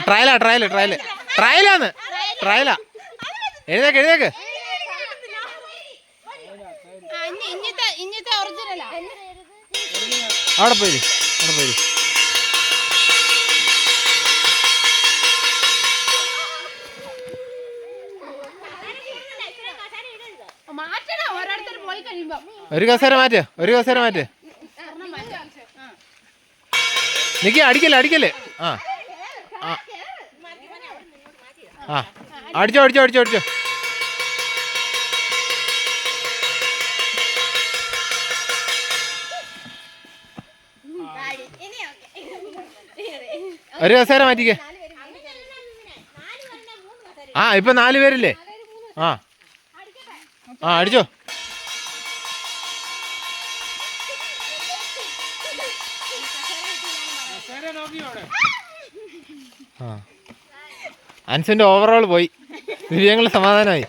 ട്രയലാന്ന് ട്രയലാ. എഴുതേക്ക് അവിടെ പോയി. ഒരു കസേര മാറ്റ്. നിക്ക് അടിക്കല്ലേ. അടിച്ചോ. ഒരു കസേര മാറ്റിക്കേ. ഇപ്പൊ 4 പേരില്ലേ? അടിച്ചോ. അൻസിന്റെ ഓവറോൾ പോയി. ദിവ്യങ്ങള് സമാധാനമായി.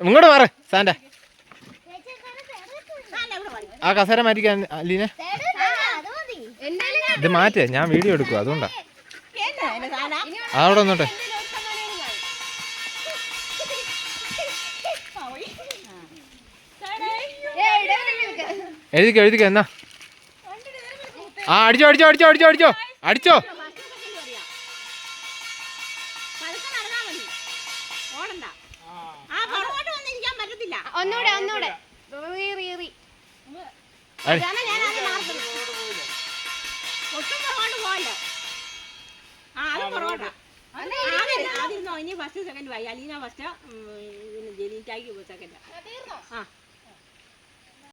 ഇങ്ങോട്ട് മാറ് സാൻഡ. ആ കസേര മാറ്റിക്കാൻ അലീന. ഇത് മാറ്റേ, ഞാൻ വീഡിയോ എടുക്കും അതുകൊണ്ടാ. അവിടെ വന്നോട്ടെ. എഴുതിക്കോ എന്നാ. അടിച്ചോ. ഒന്നൂടെ ഫസ്റ്റ് സെക്കൻഡ് ആയി. അലീന ഫസ്റ്റ്, ജലീറ്റായി സെക്കൻഡ്.